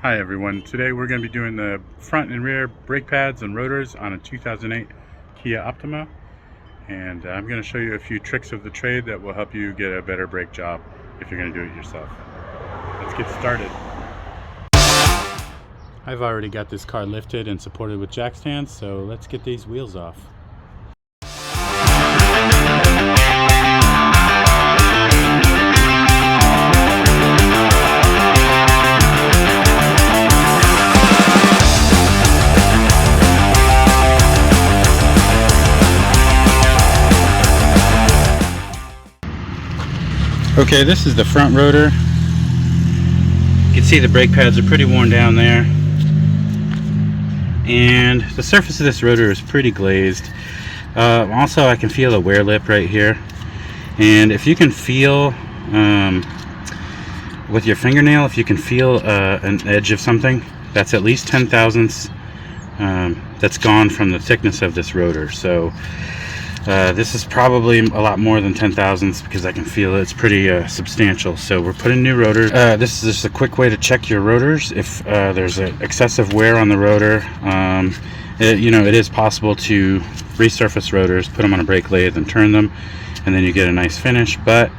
Hi everyone, today we're going to be doing the front and rear brake pads and rotors on a 2008 Kia Optima, and I'm going to show you a few tricks of the trade that will help you get a better brake job if you're going to do it yourself. Let's get started. I've already got this car lifted and supported with jack stands, so let's get these wheels off. Okay, this is the front rotor. You can see the brake pads are pretty worn down there. And the surface of this rotor is pretty glazed. Also, I can feel a wear lip right here. And if you can feel, with your fingernail, if you can feel an edge of something, that's at least 10 thousandths that's gone from the thickness of this rotor. So this is probably a lot more than 10 thousandths because I can feel it. It's pretty substantial. So we're putting new rotors. This is just a quick way to check your rotors. If there's excessive wear on the rotor, it is possible to resurface rotors, put them on a brake lathe and turn them, and then you get a nice finish. But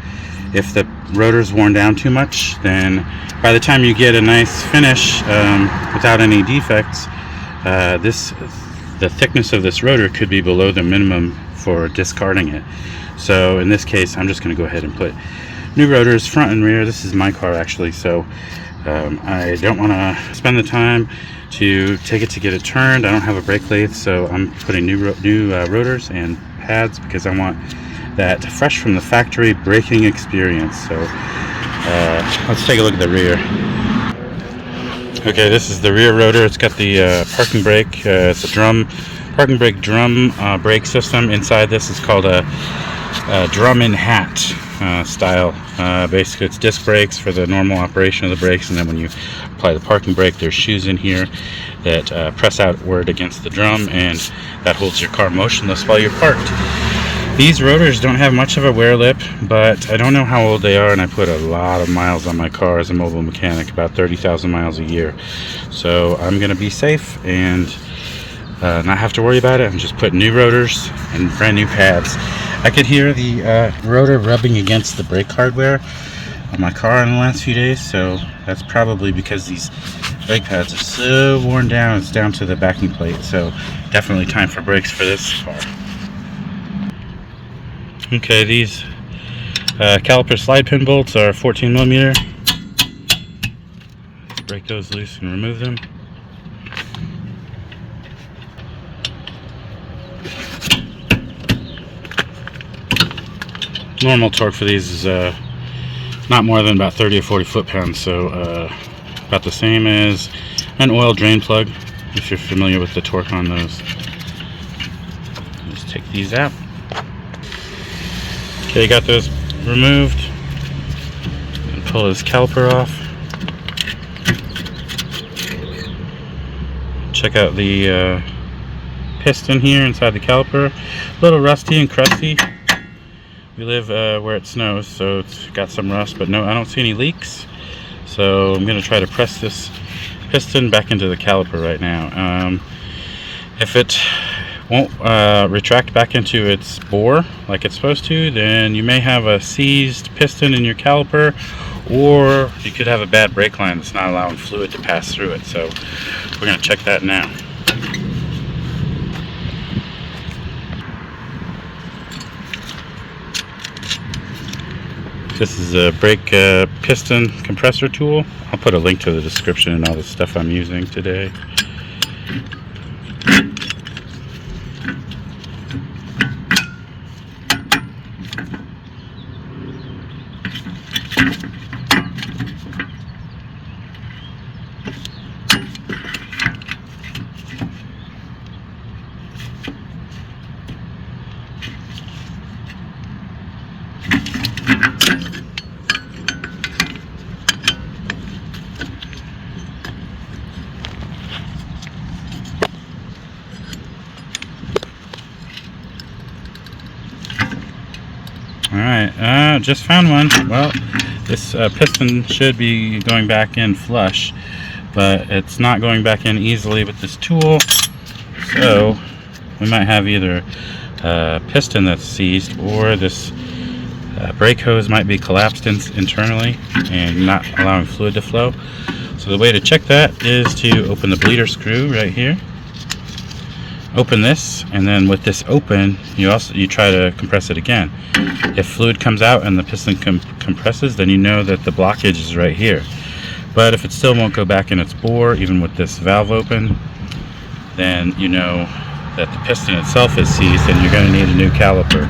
if the rotor's worn down too much, then by the time you get a nice finish without any defects, the thickness of this rotor could be below the minimum for discarding it. So in this case, I'm just going to go ahead and put new rotors front and rear. This is my car actually, so I don't want to spend the time to take it to get it turned. I don't have a brake lathe, so I'm putting new rotors and pads because I want that fresh from the factory braking experience. So let's take a look at the rear. Okay, this is the rear rotor. It's got the parking brake. It's a parking brake drum brake system. Inside this is called a drum in hat style. Basically, it's disc brakes for the normal operation of the brakes, and then when you apply the parking brake, there's shoes in here that press outward against the drum, and that holds your car motionless while you're parked. These rotors don't have much of a wear lip, but I don't know how old they are, and I put a lot of miles on my car as a mobile mechanic, about 30,000 miles a year. So I'm going to be safe and not have to worry about it. I'm just putting new rotors and brand new pads. I could hear the rotor rubbing against the brake hardware on my car in the last few days, so that's probably because these brake pads are so worn down. It's down to the backing plate, so definitely time for brakes for this car. Okay, these caliper slide pin bolts are 14 millimeter. Let's break those loose and remove them. Normal torque for these is not more than about 30 or 40 foot-pounds, so about the same as an oil drain plug, if you're familiar with the torque on those. Let's take these out. Okay, got those removed. And pull this caliper off. Check out the piston here inside the caliper. A little rusty and crusty. We live where it snows, so it's got some rust, but no, I don't see any leaks. So I'm going to try to press this piston back into the caliper right now. If it won't retract back into its bore like it's supposed to, then you may have a seized piston in your caliper, or you could have a bad brake line that's not allowing fluid to pass through it. So we're going to check that now. This is a brake piston compressor tool. I'll put a link to the description and all the stuff I'm using today. Alright, just found one. Well, this piston should be going back in flush. but it's not going back in easily with this tool. So we might have either a piston that's seized, or this brake hose might be collapsed internally and not allowing fluid to flow. So the way to check that is to open the bleeder screw right here. Open this, and then with this open, you try to compress it again. If fluid comes out and the piston compresses, then you know that the blockage is right here. But if it still won't go back in its bore, even with this valve open, then you know that the piston itself is seized and you're going to need a new caliper.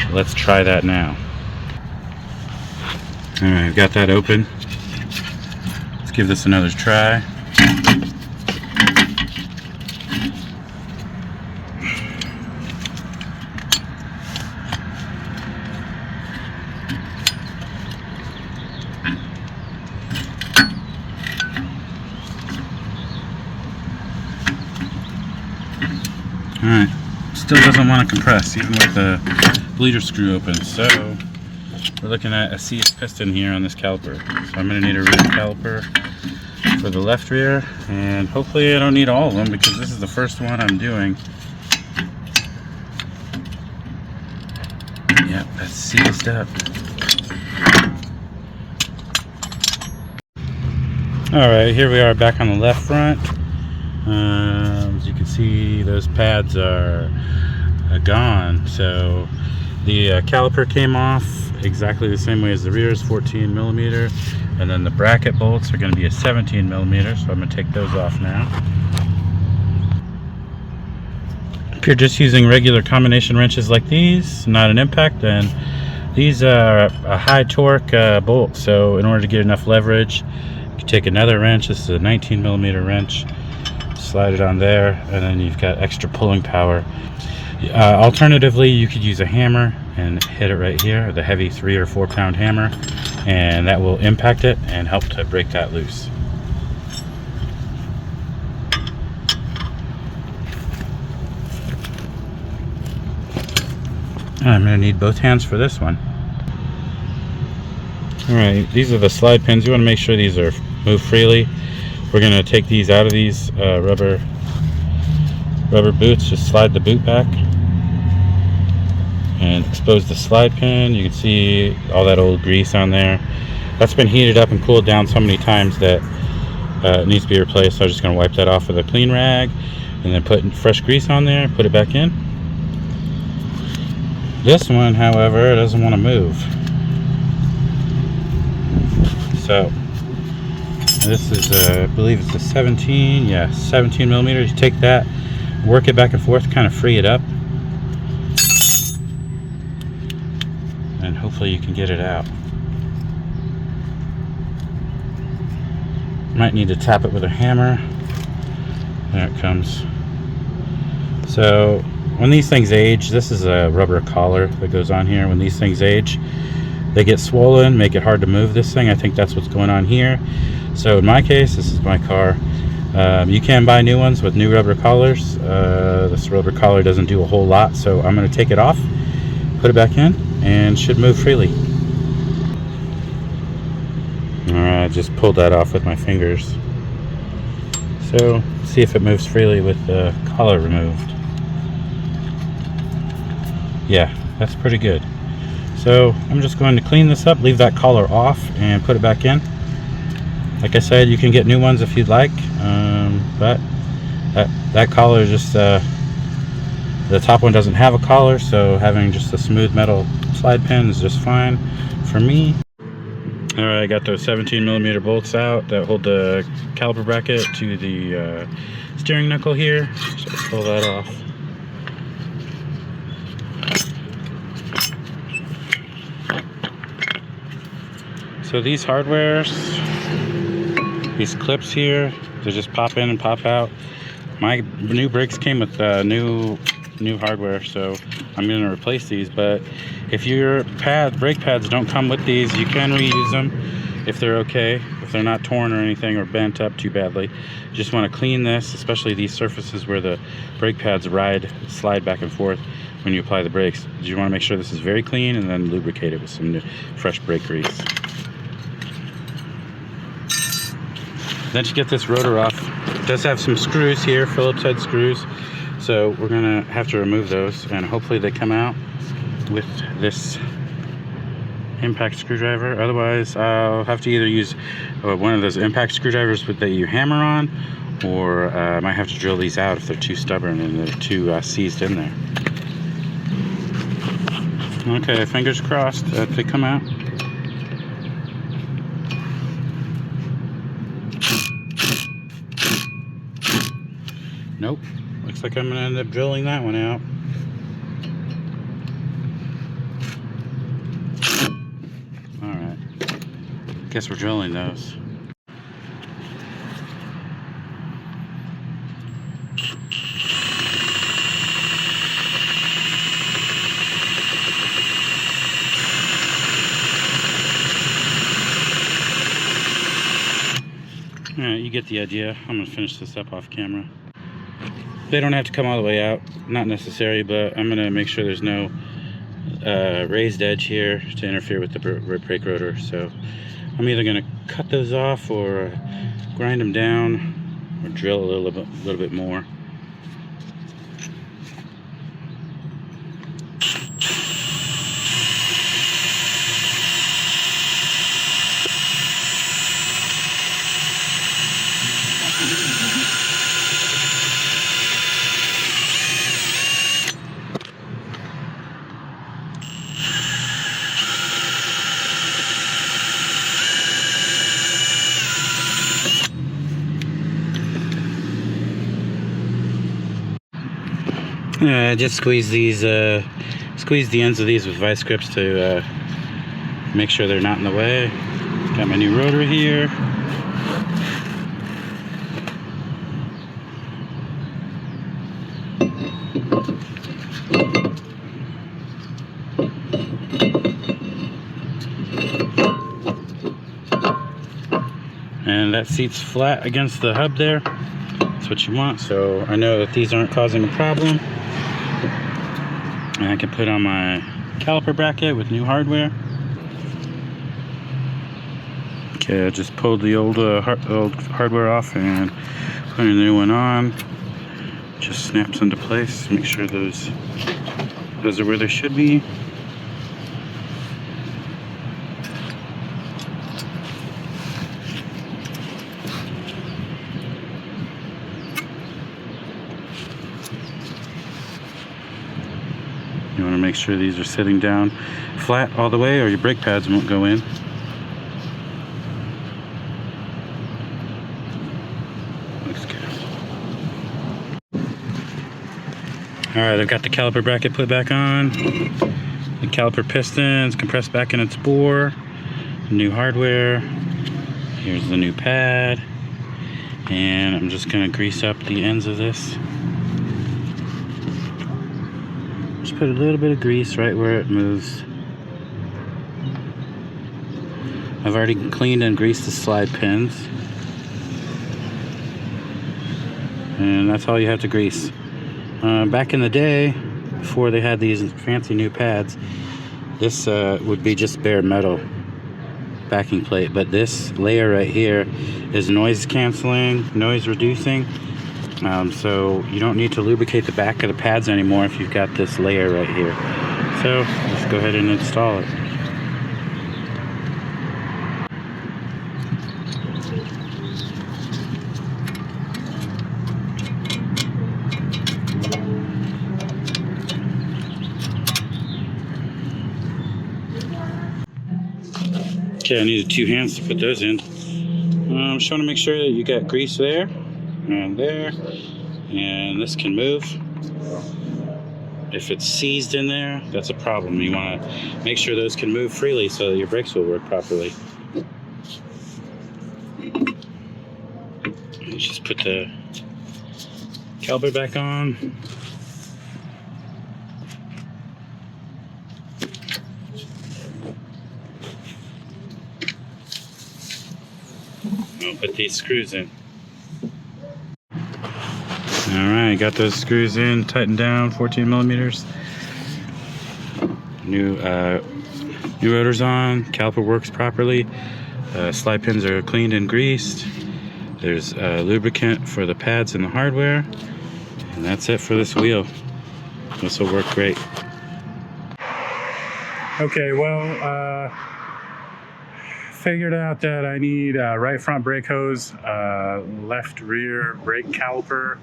So let's try that now. Alright, I've got that open. Let's give this another try. Alright, still doesn't want to compress even with the bleeder screw open, so we're looking at a seized piston here on this caliper. So I'm going to need a rear caliper for the left rear, and hopefully I don't need all of them because this is the first one I'm doing. Yep, that's seized up. Alright, here we are back on the left front. As you can see, those pads are gone. So the caliper came off exactly the same way as the rear is 14 millimeter, and then the bracket bolts are going to be a 17 millimeter. So I'm going to take those off now. If you're just using regular combination wrenches like these, not an impact, then these are a high torque bolt. So in order to get enough leverage, you can take another wrench. This is a 19 millimeter wrench. Slide it on there, and then you've got extra pulling power. Alternatively, you could use a hammer and hit it right here, the heavy 3 or 4 pound hammer, and that will impact it and help to break that loose. I'm going to need both hands for this one. Alright, these are the slide pins. You want to make sure these are move freely. We're going to take these out of these rubber boots. Just slide the boot back and expose the slide pin. You can see all that old grease on there. That's been heated up and cooled down so many times that it needs to be replaced. So I'm just going to wipe that off with a clean rag and then put fresh grease on there, put it back in. This one, however, doesn't want to move. So this is I believe it's a 17 millimeters. You take that, work it back and forth, kind of free it up, and hopefully you can get it out. Might need to tap it with a hammer. There it comes. So when these things age, this is a rubber collar that goes on here. When these things age, they get swollen, make it hard to move this thing. I think that's what's going on here. So in my case, this is my car. You can buy new ones with new rubber collars. This rubber collar doesn't do a whole lot, so I'm going to take it off, put it back in, and should move freely. Alright, just pulled that off with my fingers. So, see if it moves freely with the collar removed. Yeah, that's pretty good. So, I'm just going to clean this up, leave that collar off, and put it back in. Like I said, you can get new ones if you'd like, but that collar just, the top one doesn't have a collar, so having just a smooth metal slide pin is just fine for me. Alright, I got those 17 millimeter bolts out that hold the caliper bracket to the steering knuckle here. So let's pull that off. So these hardwares, these clips here, they just pop in and pop out. My new brakes came with new hardware, so I'm going to replace these. But if your brake pads don't come with these, you can reuse them if they're okay, if they're not torn or anything or bent up too badly. You just want to clean this, especially these surfaces where the brake pads slide back and forth when you apply the brakes. You want to make sure this is very clean and then lubricate it with some fresh brake grease. Then to get this rotor off, it does have some screws here, Phillips head screws. So we're gonna have to remove those, and hopefully they come out with this impact screwdriver. Otherwise, I'll have to either use one of those impact screwdrivers that you hammer on, or I might have to drill these out if they're too stubborn and they're too seized in there. Okay, fingers crossed that they come out. Nope. Looks like I'm gonna end up drilling that one out. Alright. Guess we're drilling those. Alright, you get the idea. I'm gonna finish this up off camera. They don't have to come all the way out, not necessary, but I'm gonna make sure there's no raised edge here to interfere with the brake rotor. So I'm either gonna cut those off or grind them down or drill a little bit more. Just squeeze these, squeeze the ends of these with vice grips to make sure they're not in the way. Got my new rotor here. And that seat's flat against the hub there. That's what you want, so I know that these aren't causing a problem. And I can put on my caliper bracket with new hardware. Okay, I just pulled the old hardware off and put a new one on. Just snaps into place. Make sure those are where they should be. You want to make sure these are sitting down flat all the way, or your brake pads won't go in. Looks good. Alright, I've got the caliper bracket put back on. The caliper piston's compressed back in its bore. New hardware. Here's the new pad. And I'm just going to grease up the ends of this. Just put a little bit of grease right where it moves. I've already cleaned and greased the slide pins. And that's all you have to grease. Back in the day, before they had these fancy new pads, this would be just bare metal backing plate. But this layer right here is noise canceling, noise reducing. So you don't need to lubricate the back of the pads anymore if you've got this layer right here. So let's go ahead and install it. Okay, I needed 2 hands to put those in. I'm just want to make sure that you got grease there and there, and this can move. If it's seized in there, that's a problem. You want to make sure those can move freely so that your brakes will work properly. Just put the caliper back on. I'll put these screws in. Alright, got those screws in, tightened down, 14 millimeters. New rotors on, caliper works properly. Slide pins are cleaned and greased. There's lubricant for the pads and the hardware, and that's it for this wheel. This will work great. Okay, well, figured out that I need right front brake hose, left rear brake caliper,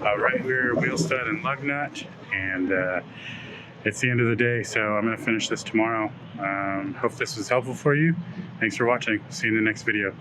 right rear wheel stud and lug nut, and it's the end of the day, so I'm going to finish this tomorrow. Hope this was helpful for you. Thanks for watching. See you in the next video.